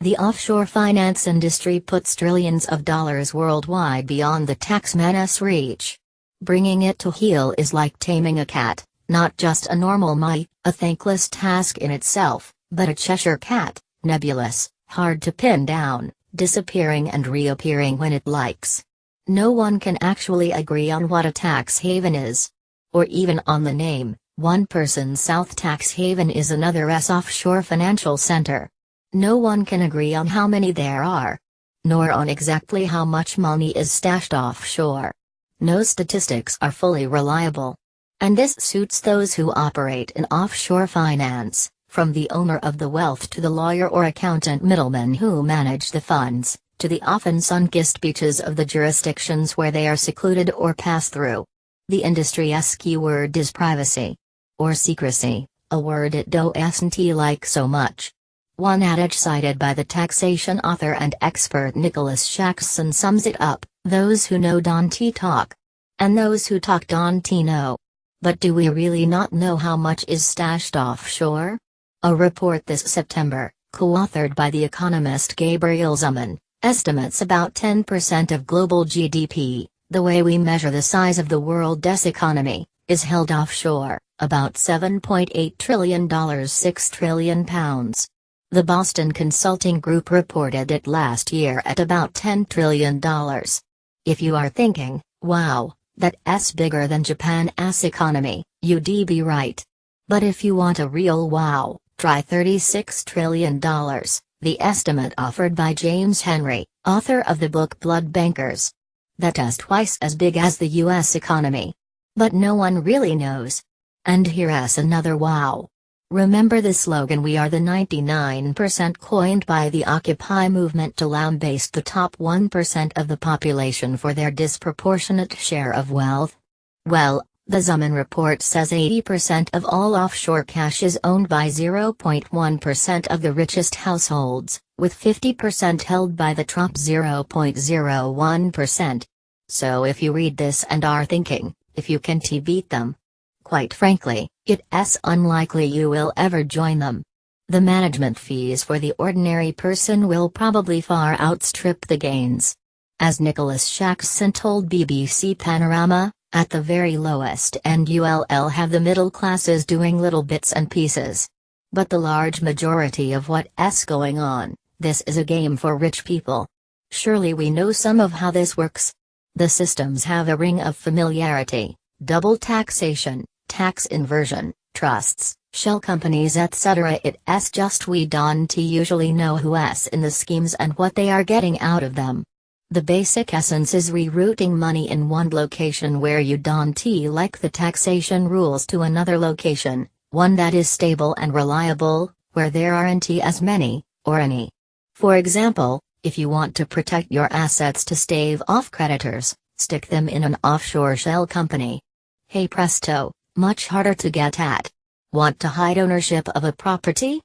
The offshore finance industry puts trillions of dollars worldwide beyond the taxman's reach. Bringing it to heel is like taming a cat, not just a normal a thankless task in itself, but a Cheshire cat, nebulous, hard to pin down, disappearing and reappearing when it likes. No one can actually agree on what a tax haven is. Or even on the name. One person's South Tax Haven is another's offshore financial center. No one can agree on how many there are. Nor on exactly how much money is stashed offshore. No statistics are fully reliable. And this suits those who operate in offshore finance, from the owner of the wealth to the lawyer or accountant middlemen who manage the funds, to the often sun-kissed beaches of the jurisdictions where they are secluded or pass through. The industry's keyword is privacy. Or secrecy, a word it doesn't like so much. One adage cited by the taxation author and expert Nicholas Shaxson sums it up: those who know don't talk. And those who talk don't know. But do we really not know how much is stashed offshore? A report this September, co-authored by the economist Gabriel Zuman, estimates about 10% of global GDP, the way we measure the size of the world's economy, is held offshore, about $7.8 trillion, 6 trillion pounds. The Boston Consulting Group reported it last year at about $10 trillion. If you are thinking, wow, that's bigger than Japan's economy, you'd be right. But if you want a real wow, try $36 trillion, the estimate offered by James Henry, author of the book Blood Bankers. That's twice as big as the US economy. But no one really knows. And here's another wow. Remember the slogan "We are the 99%" coined by the Occupy movement to lambaste the top 1% of the population for their disproportionate share of wealth? Well, the Zuman report says 80% of all offshore cash is owned by 0.1% of the richest households, with 50% held by the top 0.01%. So if you read this and are thinking, if you can't beat them, quite frankly, it's unlikely you will ever join them. The management fees for the ordinary person will probably far outstrip the gains. As Nicholas Shaxson told BBC Panorama, at the very lowest end you'll have the middle classes doing little bits and pieces. But the large majority of what's going on, this is a game for rich people. Surely we know some of how this works. The systems have a ring of familiarity: double taxation, tax inversion, trusts, shell companies, etc. It's just we don't usually know who's in the schemes and what they are getting out of them. The basic essence is rerouting money in one location where you don't like the taxation rules to another location, one that is stable and reliable, where there aren't as many, or any. For example, if you want to protect your assets to stave off creditors, stick them in an offshore shell company. Hey presto, much harder to get at. Want to hide ownership of a property?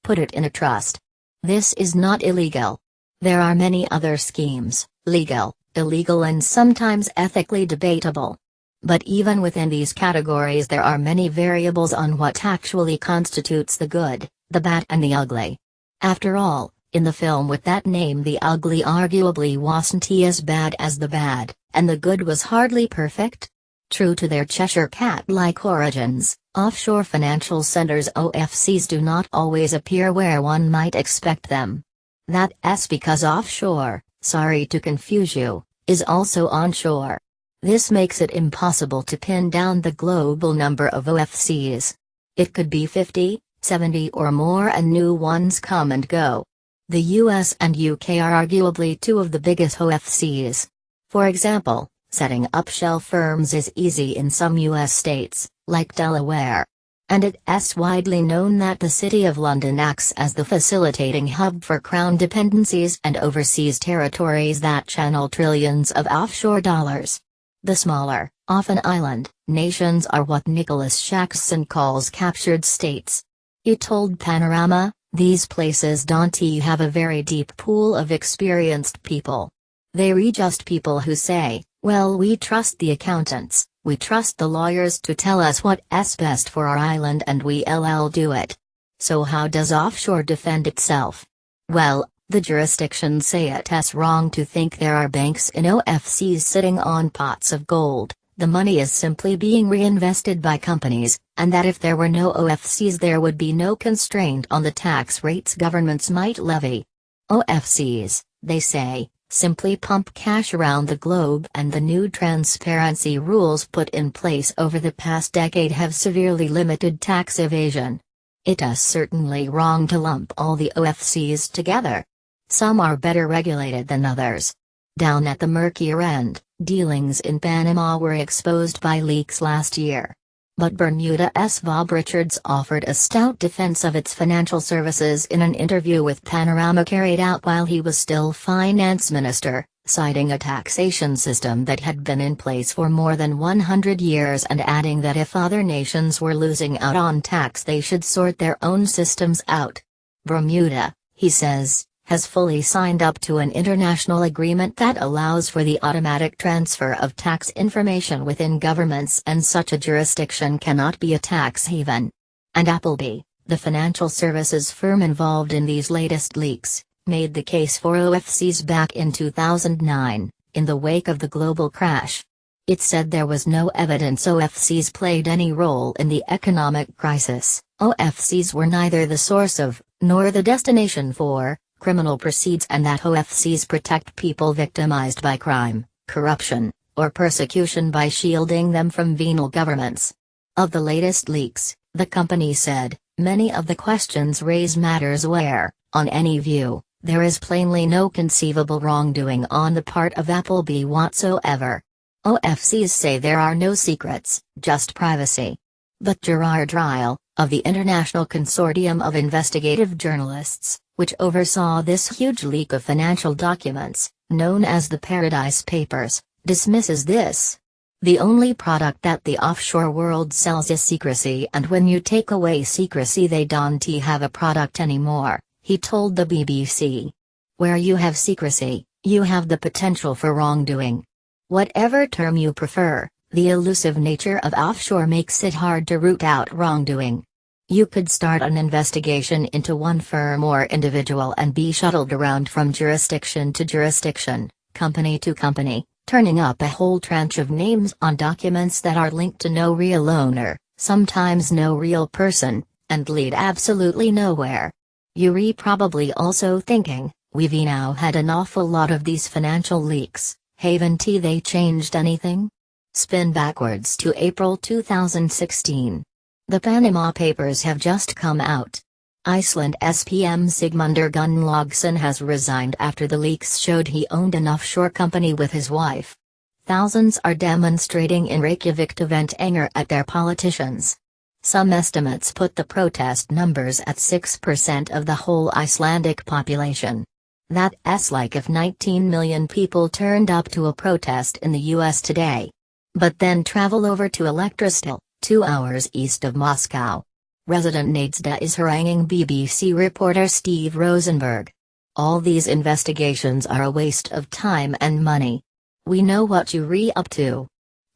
Put it in a trust. This is not illegal. There are many other schemes, legal, illegal, and sometimes ethically debatable. But even within these categories there are many variables on what actually constitutes the good, the bad, and the ugly. After all, in the film with that name, the ugly arguably wasn't as bad as the bad, and the good was hardly perfect. True to their Cheshire cat-like origins, offshore financial centers (OFCs) do not always appear where one might expect them. That's because offshore, sorry to confuse you, is also onshore. This makes it impossible to pin down the global number of OFCs. It could be 50, 70 or more, and new ones come and go. The US and UK are arguably two of the biggest OFCs. For example, setting up shell firms is easy in some US states, like Delaware. And it's widely known that the City of London acts as the facilitating hub for Crown dependencies and overseas territories that channel trillions of offshore dollars. The smaller, often island, nations are what Nicholas Shaxson calls captured states. He told Panorama, these places don't have a very deep pool of experienced people. They're just people who say, well, we trust the accountants, we trust the lawyers to tell us what's best for our island, and we'll do it. So how does offshore defend itself? Well, the jurisdictions say it's wrong to think there are banks in OFCs sitting on pots of gold. The money is simply being reinvested by companies, and that if there were no OFCs there would be no constraint on the tax rates governments might levy. OFCs, they say, simply pump cash around the globe, and the new transparency rules put in place over the past decade have severely limited tax evasion. It is certainly wrong to lump all the OFCs together. Some are better regulated than others. Down at the murkier end, dealings in Panama were exposed by leaks last year. But Bermuda's Bob Richards offered a stout defense of its financial services in an interview with Panorama carried out while he was still finance minister, citing a taxation system that had been in place for more than 100 years and adding that if other nations were losing out on tax they should sort their own systems out. Bermuda, he says, has fully signed up to an international agreement that allows for the automatic transfer of tax information within governments, and such a jurisdiction cannot be a tax haven. And Appleby, the financial services firm involved in these latest leaks, made the case for OFCs back in 2009, in the wake of the global crash. It said there was no evidence OFCs played any role in the economic crisis. OFCs were neither the source of, nor the destination for, criminal proceeds, and that OFCs protect people victimized by crime, corruption, or persecution by shielding them from venal governments. Of the latest leaks, the company said, many of the questions raise matters where, on any view, there is plainly no conceivable wrongdoing on the part of Appleby whatsoever. OFCs say there are no secrets, just privacy. But Gerard Ryle, of the International Consortium of Investigative Journalists, which oversaw this huge leak of financial documents, known as the Paradise Papers, dismisses this. The only product that the offshore world sells is secrecy, and when you take away secrecy they don't have a product anymore, he told the BBC. Where you have secrecy, you have the potential for wrongdoing. Whatever term you prefer, the elusive nature of offshore makes it hard to root out wrongdoing. You could start an investigation into one firm or individual and be shuttled around from jurisdiction to jurisdiction, company to company, turning up a whole tranche of names on documents that are linked to no real owner, sometimes no real person, and lead absolutely nowhere. You're probably also thinking, we've now had an awful lot of these financial leaks, haven't they changed anything? Spin backwards to April 2016. The Panama Papers have just come out. Iceland's PM Sigmundur Gunnlaugsson has resigned after the leaks showed he owned an offshore company with his wife. Thousands are demonstrating in Reykjavik to vent anger at their politicians. Some estimates put the protest numbers at 6% of the whole Icelandic population. That's like if 19 million people turned up to a protest in the US today. But then travel over to Elektrostal, 2 hours east of Moscow. Resident Nadsda is haranguing BBC reporter Steve Rosenberg. All these investigations are a waste of time and money. We know what you're up to.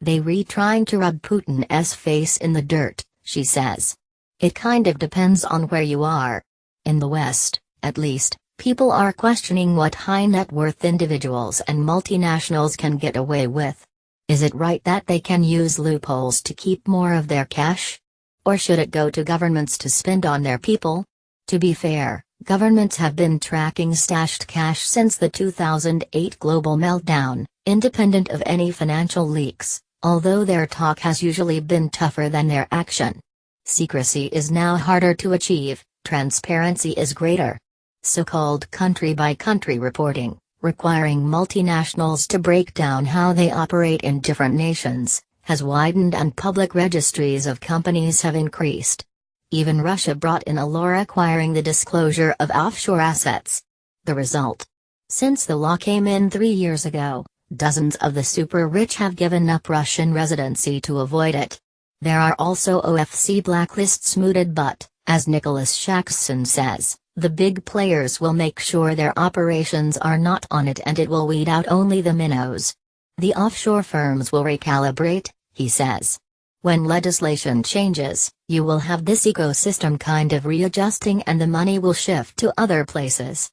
They trying to rub Putin's face in the dirt, she says. It kind of depends on where you are. In the West, at least, people are questioning what high net worth individuals and multinationals can get away with. Is it right that they can use loopholes to keep more of their cash? Or should it go to governments to spend on their people? To be fair, governments have been tracking stashed cash since the 2008 global meltdown, independent of any financial leaks, although their talk has usually been tougher than their action. Secrecy is now harder to achieve, transparency is greater. So-called country-by-country reporting, requiring multinationals to break down how they operate in different nations, has widened and public registries of companies have increased. Even Russia brought in a law requiring the disclosure of offshore assets. The result? Since the law came in 3 years ago, dozens of the super-rich have given up Russian residency to avoid it. There are also OFC blacklists mooted, but, as Nicholas Shaxson says, the big players will make sure their operations are not on it and it will weed out only the minnows. The offshore firms will recalibrate, he says. When legislation changes, you will have this ecosystem kind of readjusting and the money will shift to other places.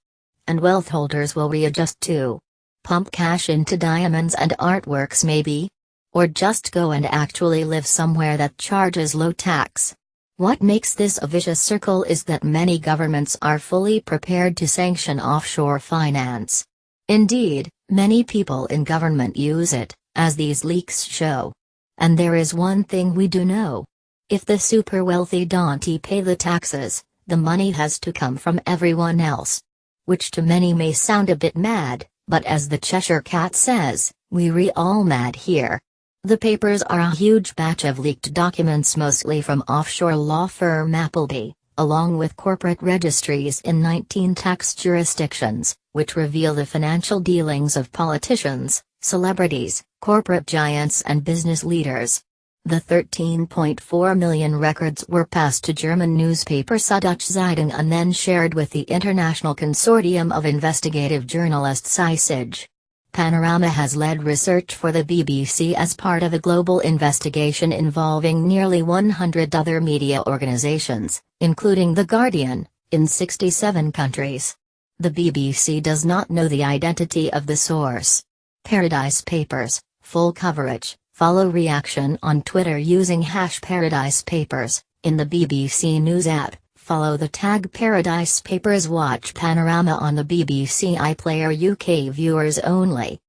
and wealth holders will readjust too. Pump cash into diamonds and artworks maybe? Or just go and actually live somewhere that charges low tax? What makes this a vicious circle is that many governments are fully prepared to sanction offshore finance. Indeed, many people in government use it, as these leaks show. And there is one thing we do know. If the super wealthy don't pay the taxes, the money has to come from everyone else. Which to many may sound a bit mad, but as the Cheshire Cat says, we're all mad here. The papers are a huge batch of leaked documents mostly from offshore law firm Appleby, along with corporate registries in 19 tax jurisdictions, which reveal the financial dealings of politicians, celebrities, corporate giants and business leaders. The 13.4 million records were passed to German newspaper Süddeutsche Zeitung and then shared with the International Consortium of Investigative Journalists ICIJ. Panorama has led research for the BBC as part of a global investigation involving nearly 100 other media organizations, including The Guardian, in 67 countries. The BBC does not know the identity of the source. Paradise Papers, full coverage, follow reaction on Twitter using #ParadisePapers, in the BBC News app. Follow the tag Paradise Papers. Watch Panorama on the BBC iPlayer UK viewers only.